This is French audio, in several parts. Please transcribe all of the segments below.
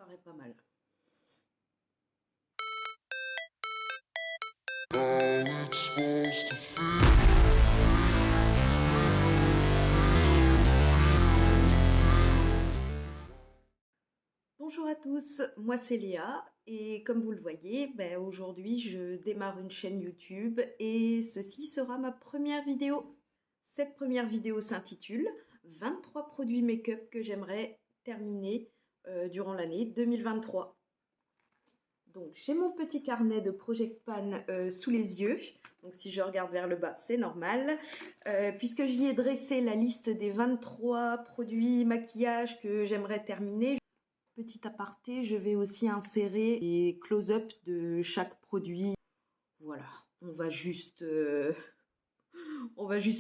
paraît pas mal. Bonjour à tous, moi c'est Léa et comme vous le voyez, aujourd'hui je démarre une chaîne YouTube et ceci sera ma première vidéo. Cette première vidéo s'intitule 23 produits make-up que j'aimerais terminer durant l'année 2023. Donc j'ai mon petit carnet de Project Pan sous les yeux. Donc si je regarde vers le bas, c'est normal. Puisque j'y ai dressé la liste des 23 produits maquillage que j'aimerais terminer. Petit aparté, je vais aussi insérer les close-up de chaque produit. Voilà, on va juste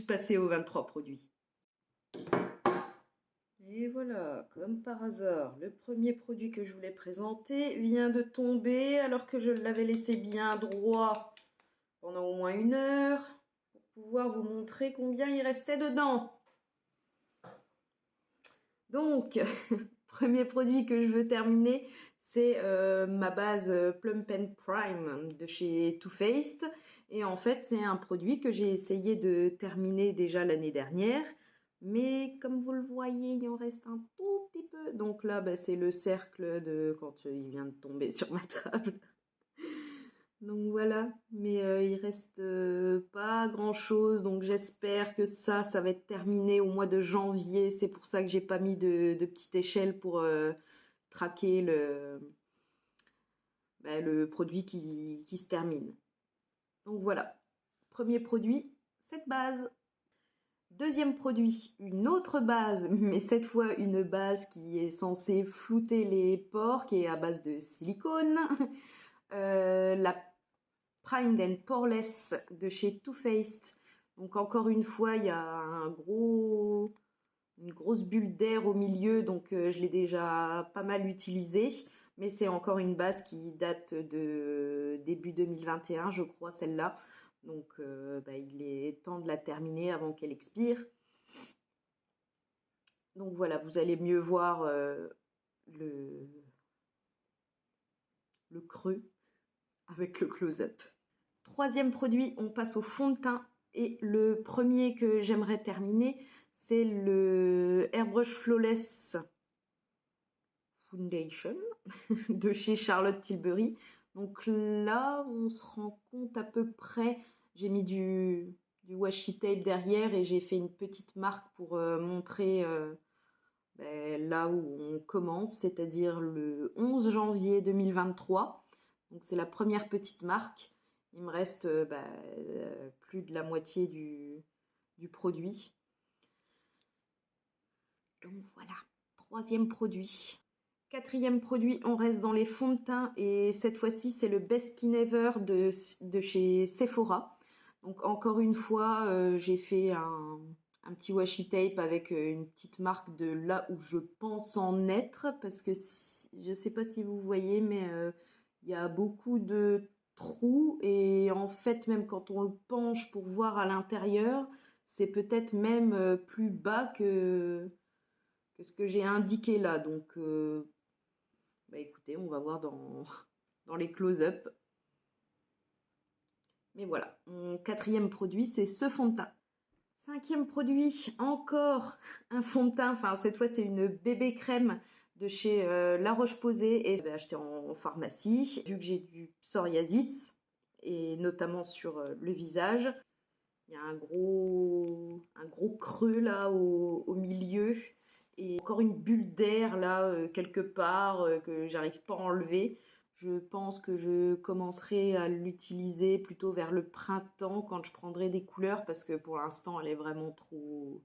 passer aux 23 produits. Et voilà, comme par hasard, le premier produit que je voulais présenter vient de tomber alors que je l'avais laissé bien droit pendant au moins 1 heure pour pouvoir vous montrer combien il restait dedans. Donc, premier produit que je veux terminer, c'est ma base Plum Pen Prime de chez Too Faced. Et en fait, c'est un produit que j'ai essayé de terminer déjà l'année dernière. Mais comme vous le voyez, il en reste un tout petit peu. Donc là, c'est le cercle de quand il vient de tomber sur ma table. Donc voilà, mais il reste pas grand chose, donc j'espère que ça va être terminé au mois de janvier. C'est pour ça que j'ai pas mis de petite échelle pour traquer le produit qui se termine. Donc voilà, premier produit, cette base. Deuxième produit, une autre base, mais cette fois une base qui est censée flouter les pores, qui est à base de silicone. La Primed and Poreless de chez Too Faced. Donc encore une fois, il y a une grosse bulle d'air au milieu, donc je l'ai déjà pas mal utilisée. Mais c'est encore une base qui date de début 2021, je crois, celle-là. Donc il est temps de la terminer avant qu'elle expire. Donc voilà, vous allez mieux voir le creux avec le close-up. Troisième produit, on passe au fond de teint. Et le premier que j'aimerais terminer, c'est le Airbrush Flawless Foundation de chez Charlotte Tilbury. Donc là, on se rend compte à peu près, j'ai mis du washi tape derrière et j'ai fait une petite marque pour montrer là où on commence, c'est-à-dire le 11 janvier 2023. Donc c'est la première petite marque. Il me reste plus de la moitié du produit. Donc voilà, troisième produit. Quatrième produit, on reste dans les fonds de teint et cette fois-ci c'est le Best Skin Ever de chez Sephora. Donc encore une fois, j'ai fait un petit washi tape avec une petite marque de là où je pense en être parce que je ne sais pas si vous voyez mais il y a beaucoup de trous et en fait même quand on le penche pour voir à l'intérieur, c'est peut-être même plus bas que ce que j'ai indiqué là. Donc écoutez, on va voir dans les close-up. Mais voilà, mon quatrième produit, c'est ce fond de teint. Cinquième produit, encore un fond de teint. Enfin, cette fois, c'est une bébé crème de chez La Roche-Posay. Et je l'ai acheté en pharmacie, vu que j'ai du psoriasis, et notamment sur le visage. Il y a un gros creux là au milieu. Et encore une bulle d'air là quelque part que j'arrive pas à enlever. Je pense que je commencerai à l'utiliser plutôt vers le printemps quand je prendrai des couleurs parce que pour l'instant elle est vraiment trop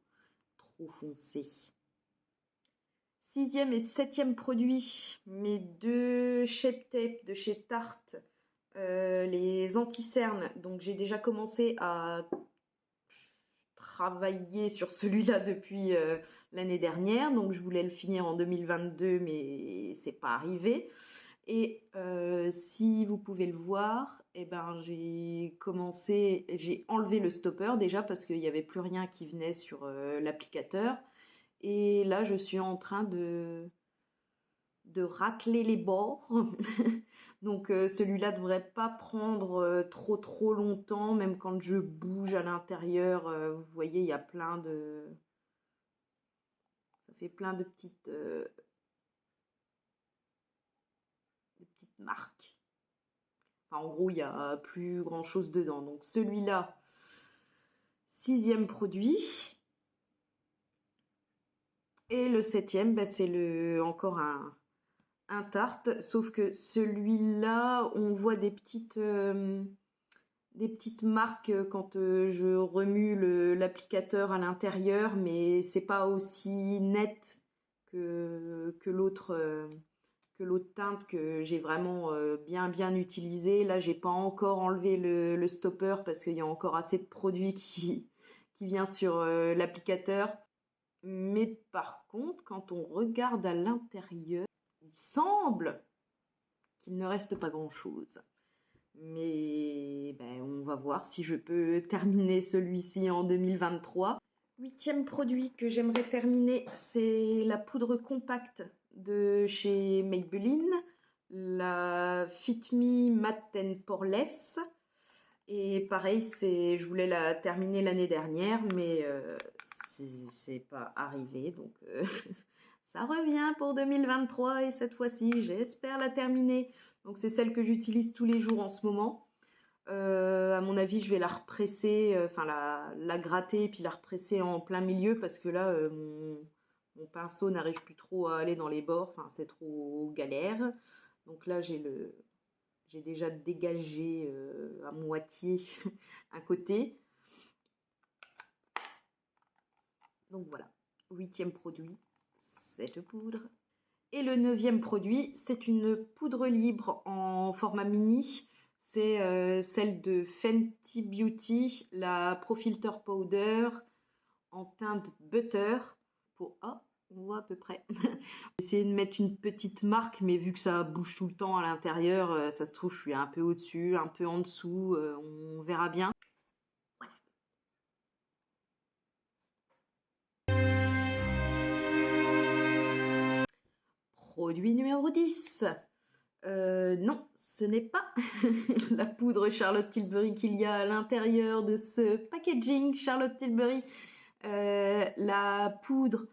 foncée. Sixième et septième produit, mes deux Shape Tape de chez Tarte, les anti-cernes. Donc j'ai déjà commencé à travaillé sur celui-là depuis l'année dernière, donc je voulais le finir en 2022 mais c'est pas arrivé. Et si vous pouvez le voir, j'ai enlevé le stopper déjà parce qu'il n'y avait plus rien qui venait sur l'applicateur. Et là je suis en train de racler les bords. Donc celui-là devrait pas prendre trop longtemps, même quand je bouge à l'intérieur. Vous voyez, il y a plein de... Ça fait plein de petites marques. Enfin, en gros, il n'y a plus grand chose dedans. Donc celui-là, 6e produit. Et le 7e, bah, c'est encore un tarte, sauf que celui-là, on voit des petites marques quand je remue l'applicateur à l'intérieur, mais c'est pas aussi net que l'autre teinte que j'ai vraiment bien utilisé. Là, j'ai pas encore enlevé le stopper parce qu'il y a encore assez de produits qui vient sur l'applicateur. Mais par contre, quand on regarde à l'intérieur, il semble qu'il ne reste pas grand-chose. Mais ben, on va voir si je peux terminer celui-ci en 2023. 8e produit que j'aimerais terminer, c'est la poudre compacte de chez Maybelline, la Fit Me Matte and Poreless. Et pareil, je voulais la terminer l'année dernière, mais c'est pas arrivé, donc ça revient pour 2023 et cette fois-ci, j'espère la terminer. Donc c'est celle que j'utilise tous les jours en ce moment. À mon avis, je vais la represser, enfin la gratter et puis la represser en plein milieu parce que là, mon pinceau n'arrive plus trop à aller dans les bords, enfin c'est trop galère. Donc là, j'ai déjà dégagé à moitié un côté. Donc voilà, 8e produit, cette poudre. Et le 9e produit, c'est une poudre libre en format mini. C'est celle de Fenty Beauty, la Pro Filter Powder en teinte butter. On voit à peu près. J'ai essayé de mettre une petite marque, mais vu que ça bouge tout le temps à l'intérieur, ça se trouve, je suis un peu au-dessus, un peu en dessous, on verra bien. Produit numéro 10. Non, ce n'est pas la poudre Charlotte Tilbury qu'il y a à l'intérieur de ce packaging Charlotte Tilbury. La poudre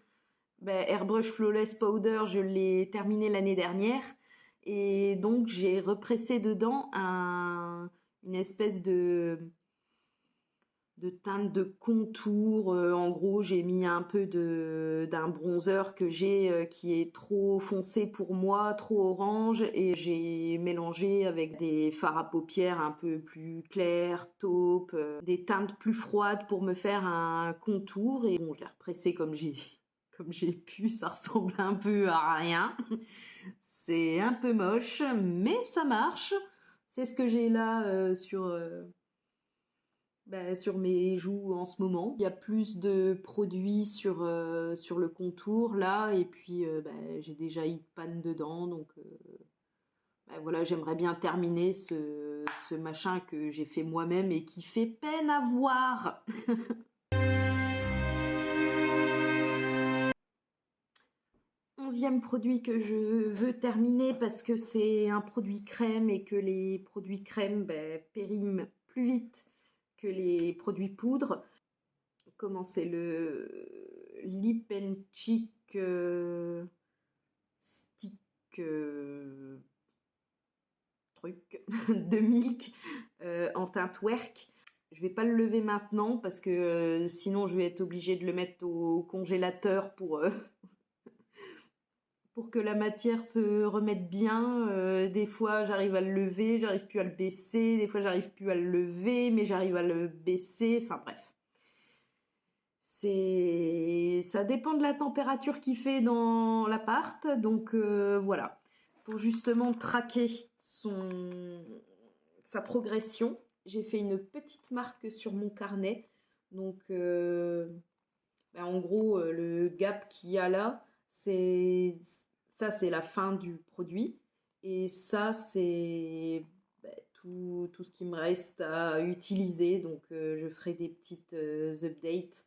Airbrush Flawless Powder, je l'ai terminée l'année dernière. Et donc, j'ai repressé dedans une espèce de teinte de contour. En gros, j'ai mis un peu d'un bronzer que j'ai qui est trop foncé pour moi, trop orange, et j'ai mélangé avec des fards à paupières un peu plus clairs, taupe, des teintes plus froides pour me faire un contour. Et bon, je l'ai repressé comme j'ai pu, ça ressemble un peu à rien. C'est un peu moche, mais ça marche. C'est ce que j'ai là sur mes joues en ce moment. Il y a plus de produits sur le contour là, et puis j'ai déjà Pan dedans, donc voilà, j'aimerais bien terminer ce machin que j'ai fait moi-même et qui fait peine à voir. 11e produit que je veux terminer parce que c'est un produit crème et que les produits crème périment plus vite que les produits poudre. Comment c'est le Lip and Cheek Stick truc de Milk en teinte Werk. Je vais pas le lever maintenant parce que sinon je vais être obligée de le mettre au congélateur pour que la matière se remette bien. Des fois j'arrive à le lever, j'arrive plus à le baisser, des fois j'arrive plus à le lever mais j'arrive à le baisser, enfin bref. Ça dépend de la température qu'il fait dans l'appart, donc voilà. Pour justement traquer sa progression, j'ai fait une petite marque sur mon carnet. Donc en gros, le gap qu'il y a là, c'est la fin du produit. Et ça, c'est tout ce qui me reste à utiliser. Donc je ferai des petites updates.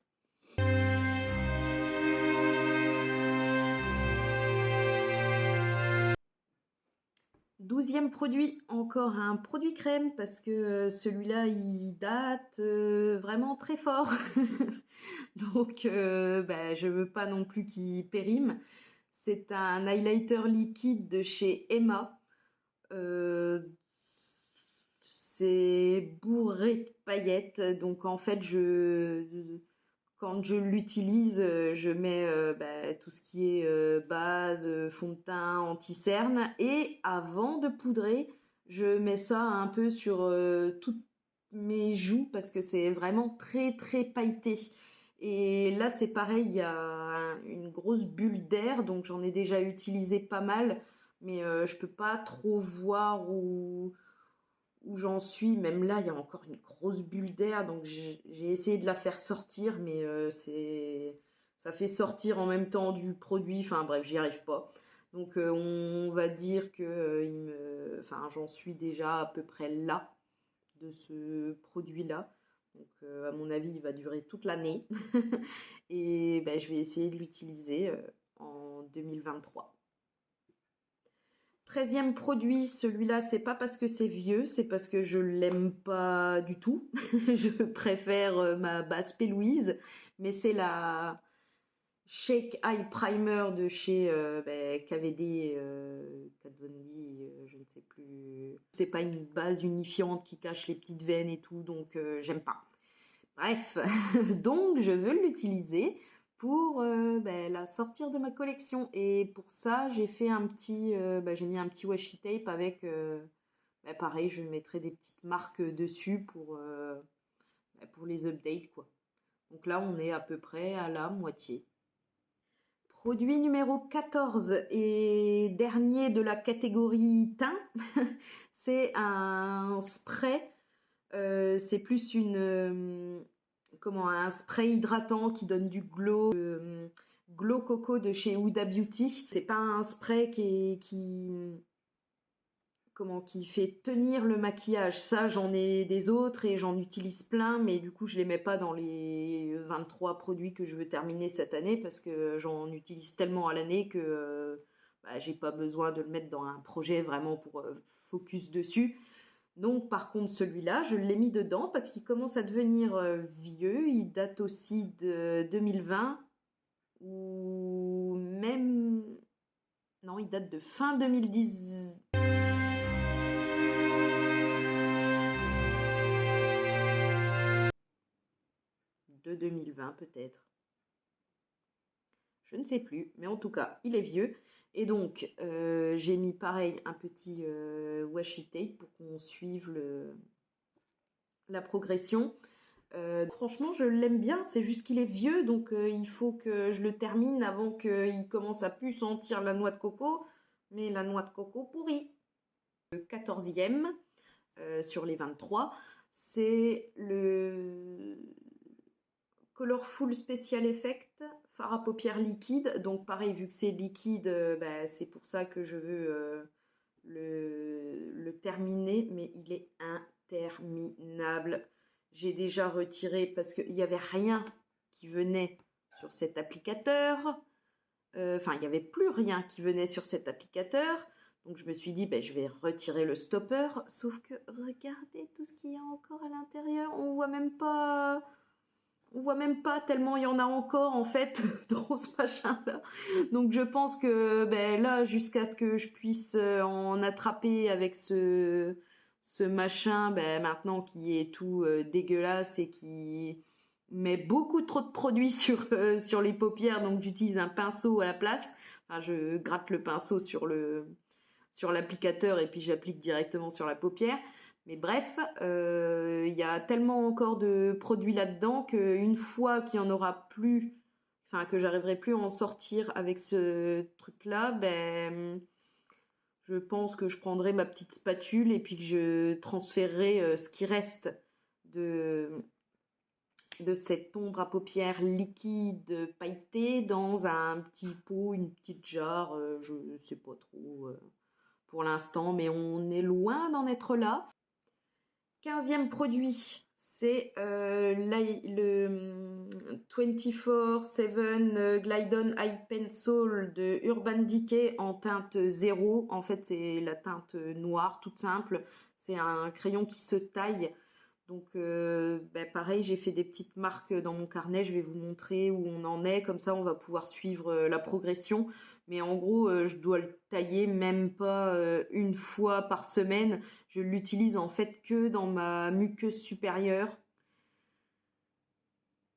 12e produit, encore un produit crème parce que celui-là il date vraiment très fort. Donc je veux pas non plus qu'il périme. C'est un highlighter liquide de chez Emma. C'est bourré de paillettes, donc en fait quand je l'utilise, je mets tout ce qui est base, fond de teint, anti-cerne, et avant de poudrer, je mets ça un peu sur toutes mes joues parce que c'est vraiment très très pailleté. Et là c'est pareil, il y a une grosse bulle d'air, donc j'en ai déjà utilisé pas mal, mais je peux pas trop voir où j'en suis. Même là, il y a encore une grosse bulle d'air, donc j'ai essayé de la faire sortir, mais ça fait sortir en même temps du produit. Enfin bref, j'y arrive pas. Donc on va dire que j'en suis déjà à peu près là de ce produit-là. Donc à mon avis, il va durer toute l'année. Et je vais essayer de l'utiliser en 2023. 13e produit, celui-là, c'est pas parce que c'est vieux, c'est parce que je l'aime pas du tout. Je préfère ma base P. Louise, mais c'est la Shake Eye Primer de chez KVD, Kat Von D, je ne sais plus. C'est pas une base unifiante qui cache les petites veines et tout, donc j'aime pas. Bref, donc je veux l'utiliser pour la sortir de ma collection, et pour ça j'ai fait j'ai mis un petit washi tape avec pareil, je mettrai des petites marques dessus pour les updates quoi. Donc là on est à peu près à la moitié. Produit numéro 14 et dernier de la catégorie teint, c'est un spray. C'est plus un spray hydratant qui donne du glow, glow coco de chez Huda Beauty. C'est pas un spray qui fait tenir le maquillage. Ça, j'en ai des autres et j'en utilise plein, mais du coup, je les mets pas dans les 23 produits que je veux terminer cette année parce que j'en utilise tellement à l'année que j'ai pas besoin de le mettre dans un projet vraiment pour focus dessus. Donc par contre celui-là, je l'ai mis dedans parce qu'il commence à devenir vieux. Il date aussi de 2020 ou même... Non, il date de fin 2010. De 2020 peut-être. Je ne sais plus, mais en tout cas, il est vieux. Et donc, j'ai mis pareil un petit washi tape pour qu'on suive la progression. Franchement, je l'aime bien, c'est juste qu'il est vieux, donc il faut que je le termine avant qu'il commence à plus sentir la noix de coco, mais la noix de coco pourrie. Le 14e sur les 23, c'est le Colorful Special Effect fard à paupières liquide. Donc pareil, vu que c'est liquide, c'est pour ça que je veux le terminer, mais il est interminable. J'ai déjà retiré parce qu'il n'y avait rien qui venait sur cet applicateur. Enfin, il n'y avait plus rien qui venait sur cet applicateur. Donc je me suis dit, je vais retirer le stopper. Sauf que regardez tout ce qu'il y a encore à l'intérieur. On voit même pas tellement il y en a encore en fait dans ce machin-là. Donc je pense que là, jusqu'à ce que je puisse en attraper avec ce machin, maintenant qui est tout dégueulasse et qui met beaucoup trop de produits sur les paupières, donc j'utilise un pinceau à la place. Enfin, je gratte le pinceau sur l'applicateur et puis j'applique directement sur la paupière. Mais bref, il y a tellement encore de produits là-dedans qu'une fois qu'il n'y en aura plus, enfin que j'arriverai plus à en sortir avec ce truc-là, je pense que je prendrai ma petite spatule et puis que je transférerai ce qui reste de cette ombre à paupières liquide pailletée dans un petit pot, une petite jarre, je ne sais pas trop pour l'instant, mais on est loin d'en être là. 15e produit, c'est le 24/7 Glide On Eye Pencil de Urban Decay en teinte 0. En fait, c'est la teinte noire, toute simple. C'est un crayon qui se taille. Donc, pareil, j'ai fait des petites marques dans mon carnet. Je vais vous montrer où on en est. Comme ça, on va pouvoir suivre la progression. Mais en gros, je dois le tailler même pas une fois par semaine. Je l'utilise en fait que dans ma muqueuse supérieure.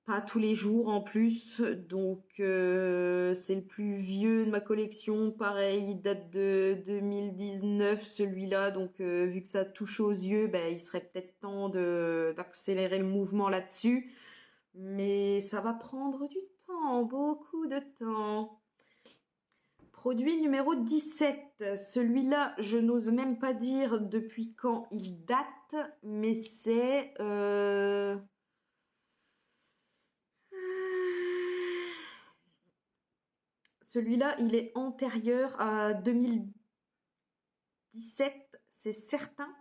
Pas tous les jours en plus, donc c'est le plus vieux de ma collection, pareil, il date de 2019 celui-là, donc vu que ça touche aux yeux, il serait peut-être temps d'accélérer le mouvement là-dessus, mais ça va prendre du temps, beaucoup de temps. Produit numéro 17, celui-là je n'ose même pas dire depuis quand il date, mais c'est... Celui-là, il est antérieur à 2017, c'est certain.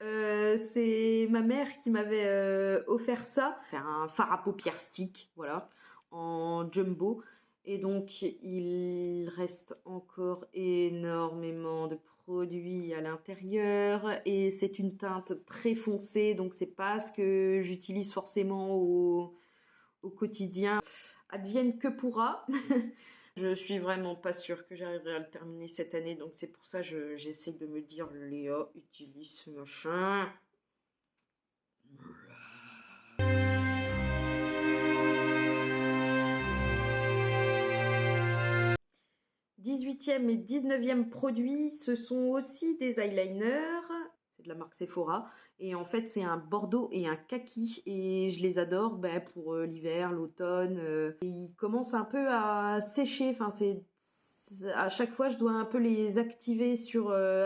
C'est ma mère qui m'avait offert ça. C'est un fard à paupières stick, voilà, en jumbo. Et donc, il reste encore énormément de produits à l'intérieur. Et c'est une teinte très foncée, donc c'est pas ce que j'utilise forcément au quotidien. Advienne que pourra. Je suis vraiment pas sûre que j'arriverai à le terminer cette année, donc c'est pour ça que j'essaie de me dire, Léa, utilise ce machin. 18e et 19e produit, ce sont aussi des eyeliners. C'est de la marque Sephora. Et en fait, c'est un bordeaux et un kaki. Et je les adore pour l'hiver, l'automne. Ils commencent un peu à sécher. Enfin, à chaque fois, je dois un peu les activer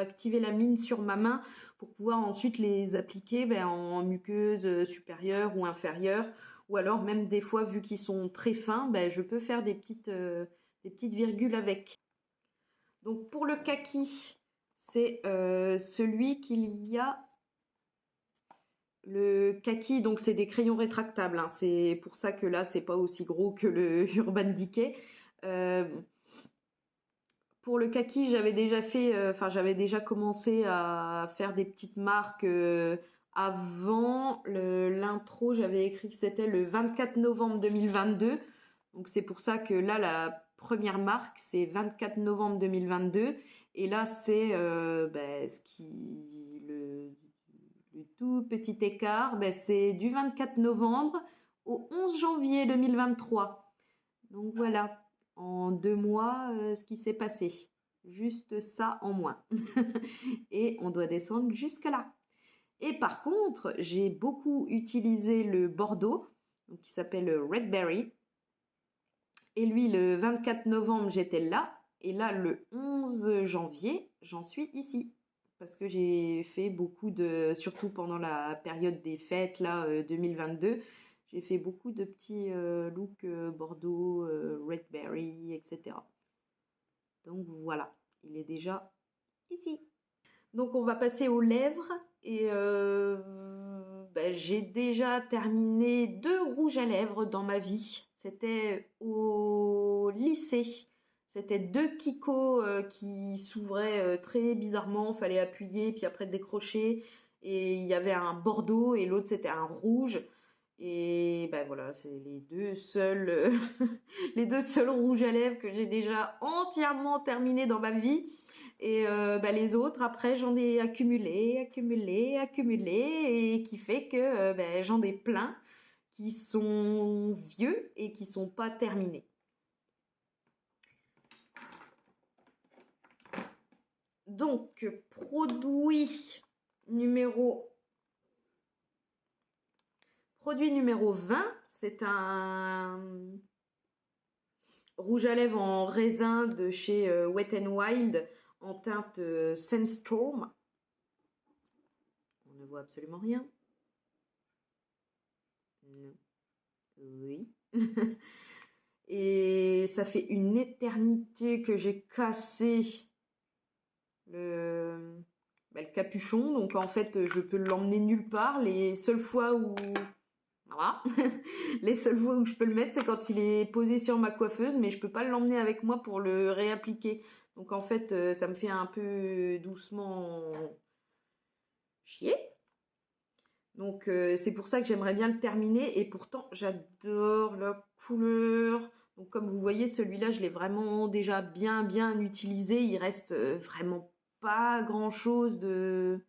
activer la mine sur ma main pour pouvoir ensuite les appliquer en muqueuse supérieure ou inférieure. Ou alors, même des fois, vu qu'ils sont très fins, je peux faire des petites virgules avec. Donc pour le kaki, c'est celui qu'il y a. Le kaki, donc c'est des crayons rétractables. Hein. C'est pour ça que là, c'est pas aussi gros que le Urban Decay. Pour le kaki, j'avais déjà fait, j'avais déjà commencé à faire des petites marques avant l'intro. J'avais écrit que c'était le 24 novembre 2022. Donc c'est pour ça que là, la première marque, c'est 24 novembre 2022. Et là, c'est le tout petit écart, c'est du 24 novembre au 11 janvier 2023. Donc voilà, en 2 mois, ce qui s'est passé. Juste ça en moins. Et on doit descendre jusque là. Et par contre, j'ai beaucoup utilisé le Bordeaux, donc qui s'appelle Red Berry. Et lui, le 24 novembre, j'étais là. Et là, le 11 janvier, j'en suis ici. Parce que j'ai fait beaucoup surtout pendant la période des fêtes, là, 2022, j'ai fait beaucoup de petits looks Bordeaux, Red Berry, etc. Donc voilà, il est déjà ici. Donc on va passer aux lèvres. Et j'ai déjà terminé 2 rouges à lèvres dans ma vie. C'était au lycée. C'était 2 Kiko qui s'ouvraient très bizarrement. Il fallait appuyer puis après décrocher. Et il y avait un bordeaux et l'autre c'était un rouge. Et voilà, c'est les deux seuls, les 2 seuls rouges à lèvres que j'ai déjà entièrement terminé dans ma vie. Et les autres, après, j'en ai accumulé, et qui fait que j'en ai plein qui sont vieux et qui sont pas terminés. Donc, produit numéro 20, c'est un rouge à lèvres en raisin de chez Wet n Wild en teinte Sandstorm. On ne voit absolument rien. Non. Oui. Et ça fait une éternité que j'ai cassé le capuchon. Donc en fait, je peux l'emmener nulle part. Les seules fois où... voilà. Les seules fois où je peux le mettre, c'est quand il est posé sur ma coiffeuse, mais je peux pas l'emmener avec moi pour le réappliquer. Donc en fait, ça me fait un peu doucement chier. Donc c'est pour ça que j'aimerais bien le terminer. Et pourtant, j'adore la couleur. Donc comme vous voyez, celui-là, je l'ai vraiment déjà bien utilisé. Il reste vraiment pas grand-chose de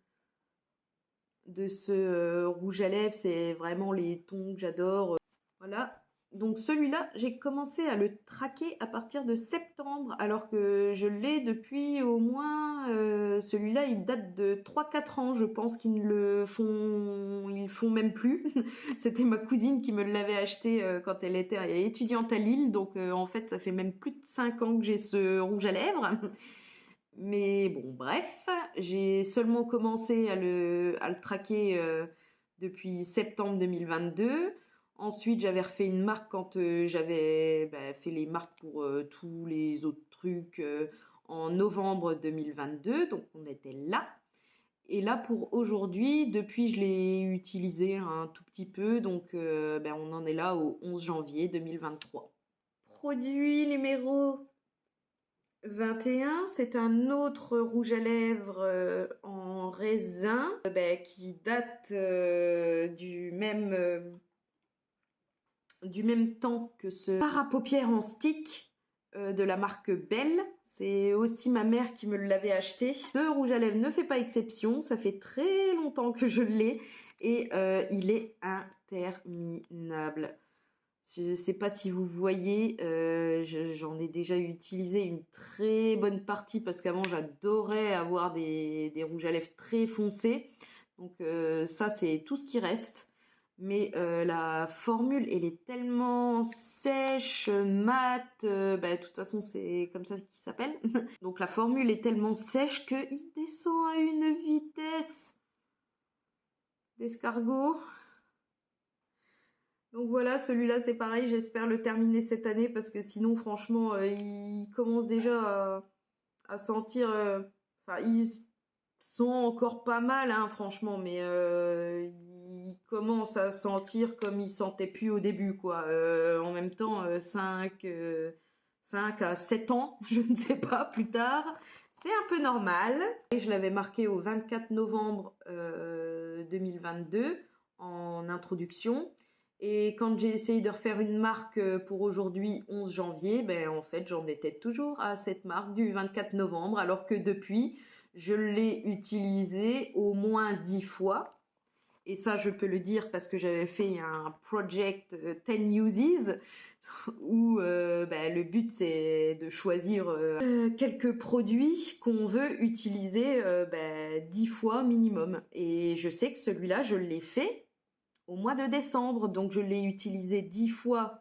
ce rouge à lèvres. C'est vraiment les tons que j'adore. Voilà. Donc celui-là, j'ai commencé à le traquer à partir de septembre, alors que je l'ai depuis au moins... celui-là, il date de 3-4 ans, je pense qu'ils ne le font... Ils font même plus. C'était ma cousine qui me l'avait acheté quand elle était étudiante à Lille, donc en fait, ça fait même plus de 5 ans que j'ai ce rouge à lèvres. Mais bon, bref, j'ai seulement commencé à le traquer depuis septembre 2022. Ensuite, j'avais refait une marque quand j'avais fait les marques pour tous les autres trucs en novembre 2022. Donc, on était là. Et là, pour aujourd'hui, depuis, je l'ai utilisé un tout petit peu. Donc, on en est là au 11 janvier 2023. Produit numéro 21, c'est un autre rouge à lèvres en raisin qui date du même temps que ce fard à paupières en stick de la marque Belle. C'est aussi ma mère qui me l'avait acheté. Ce rouge à lèvres ne fait pas exception, ça fait très longtemps que je l'ai et il est interminable. Je ne sais pas si vous voyez, j'en ai déjà utilisé une très bonne partie parce qu'avant j'adorais avoir des rouges à lèvres très foncés. Donc ça c'est tout ce qui reste. Mais la formule elle est tellement sèche, mate, de toute façon c'est comme ça qu'il s'appelle. Donc la formule est tellement sèche qu'il descend à une vitesse d'escargot. Donc voilà, celui-là c'est pareil, j'espère le terminer cette année parce que sinon franchement il commence déjà à sentir... Enfin, il sent encore pas mal hein, franchement, mais il commence à sentir comme il sentait plus au début quoi. En même temps, 5 à 7 ans, je ne sais pas, plus tard, c'est un peu normal. Et je l'avais marqué au 24 novembre 2022 en introduction. Et quand j'ai essayé de refaire une marque pour aujourd'hui, 11 janvier, en fait, j'en étais toujours à cette marque du 24 novembre, alors que depuis, je l'ai utilisé au moins 10 fois. Et ça, je peux le dire parce que j'avais fait un project 10 uses, où le but, c'est de choisir quelques produits qu'on veut utiliser 10 fois minimum. Et je sais que celui-là, je l'ai fait au mois de décembre. Donc, je l'ai utilisé 10 fois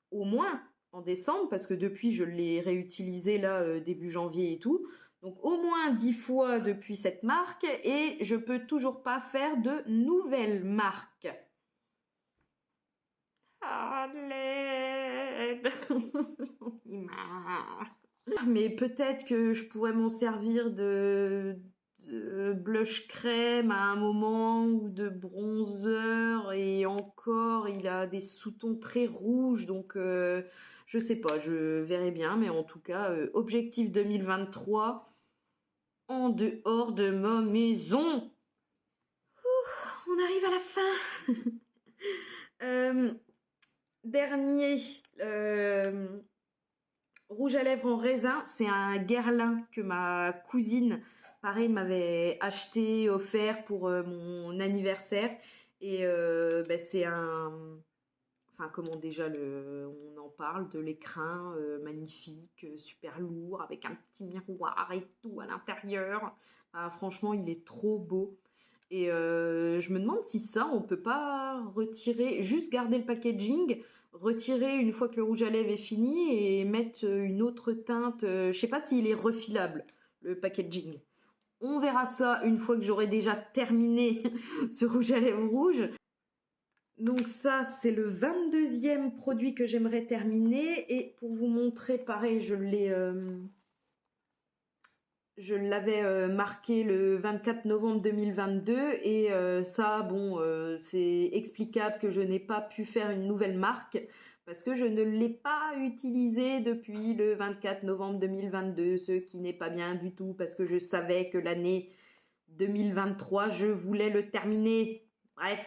au moins en décembre parce que depuis, je l'ai réutilisé là début janvier et tout. Donc, au moins 10 fois depuis cette marque et je peux toujours pas faire de nouvelles marques. À l'aide. Mais peut-être que je pourrais m'en servir de blush crème à un moment ou de bronzer et encore il a des sous-tons très rouges donc je sais pas, je verrai bien mais en tout cas objectif 2023 en dehors de ma maison. On arrive à la fin. Dernier rouge à lèvres en raisin, c'est un Guerlain que ma cousine pareil m'avait acheté, offert pour mon anniversaire et c'est un... Enfin comment déjà on en parle de l'écrin magnifique, super lourd avec un petit miroir et tout à l'intérieur. Franchement il est trop beau. Et je me demande si ça, on peut pas retirer, juste garder le packaging, retirer une fois que le rouge à lèvres est fini et mettre une autre teinte. Je sais pas s'il est refilable, le packaging. On verra ça une fois que j'aurai déjà terminé ce rouge à lèvres rouge. Donc ça, c'est le 22e produit que j'aimerais terminer. Et pour vous montrer, pareil, je l'ai... Je l'avais marqué le 24 novembre 2022 et ça, bon, c'est explicable que je n'ai pas pu faire une nouvelle marque parce que je ne l'ai pas utilisé depuis le 24 novembre 2022, ce qui n'est pas bien du tout parce que je savais que l'année 2023, je voulais le terminer. Bref,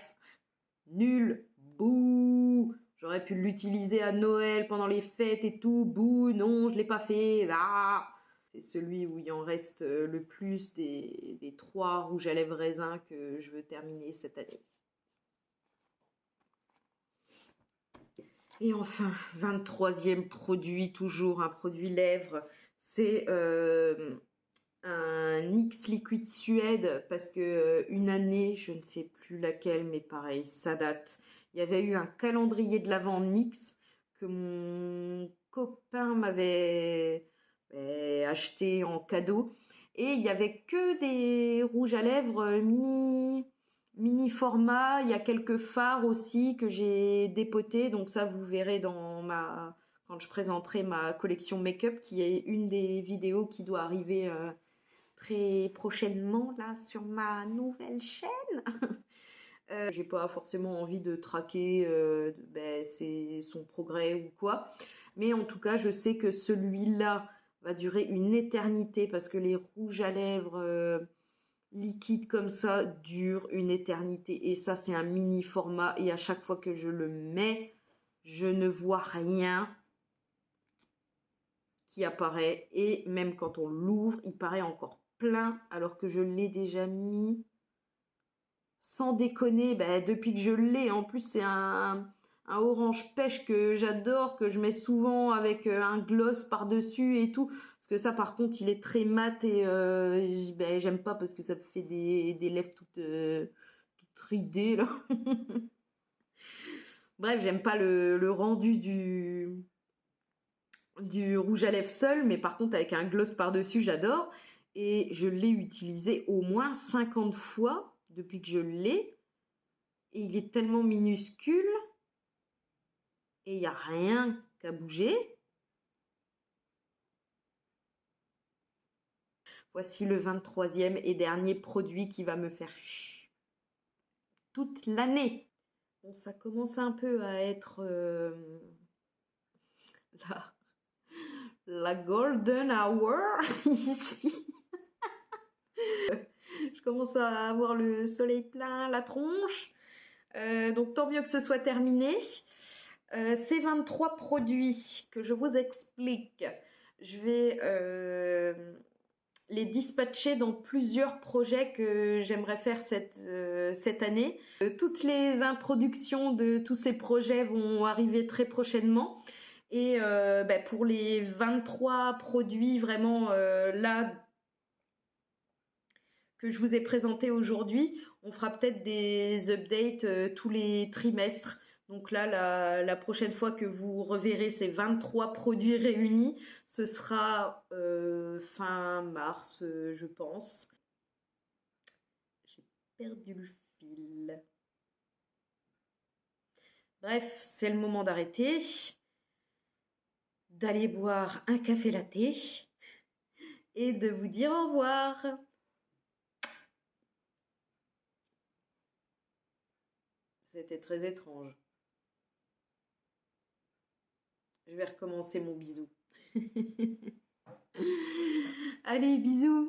nul, bouh. J'aurais pu l'utiliser à Noël pendant les fêtes et tout, bouh, non, je l'ai pas fait. Ah. C'est celui où il en reste le plus des 3 rouges à lèvres raisins que je veux terminer cette année. Et enfin, 23e produit, toujours un produit lèvres, c'est un NYX Liquid Suède parce que une année, je ne sais plus laquelle, mais pareil, ça date. Il y avait eu un calendrier de l'Avent NYX que mon copain m'avait acheté en cadeau et il y avait que des rouges à lèvres mini format. Il y a quelques fards aussi que j'ai dépotés, donc ça vous verrez quand je présenterai ma collection make-up, qui est une des vidéos qui doit arriver très prochainement là sur ma nouvelle chaîne. J'ai pas forcément envie de traquer son progrès ou quoi, mais en tout cas je sais que celui-là va durer une éternité parce que les rouges à lèvres liquides comme ça durent une éternité et ça c'est un mini format et à chaque fois que je le mets je ne vois rien qui apparaît et même quand on l'ouvre il paraît encore plein alors que je l'ai déjà mis sans déconner depuis que je l'ai. En plus c'est un orange pêche que j'adore, que je mets souvent avec un gloss par dessus et tout, parce que ça par contre il est très mat et j'aime pas parce que ça me fait des lèvres toutes ridées là. Bref, j'aime pas le rendu du rouge à lèvres seul, mais par contre avec un gloss par-dessus, j'adore. Et je l'ai utilisé au moins 50 fois depuis que je l'ai. Et il est tellement minuscule. Et il n'y a rien qu'à bouger. Voici le 23e et dernier produit qui va me faire toute l'année. Bon, ça commence un peu à être la golden hour ici. Je commence à avoir le soleil plein la tronche. Donc tant mieux que ce soit terminé. Ces 23 produits que je vous explique, je vais les dispatcher dans plusieurs projets que j'aimerais faire cette année. Toutes les introductions de tous ces projets vont arriver très prochainement. Et pour les 23 produits vraiment là que je vous ai présentés aujourd'hui, on fera peut-être des updates tous les trimestres. Donc là, la prochaine fois que vous reverrez ces 23 produits réunis, ce sera fin mars, je pense. J'ai perdu le fil. Bref, c'est le moment d'arrêter, d'aller boire un café latte et de vous dire au revoir. C'était très étrange. Je vais recommencer mon bisou. Allez, bisous.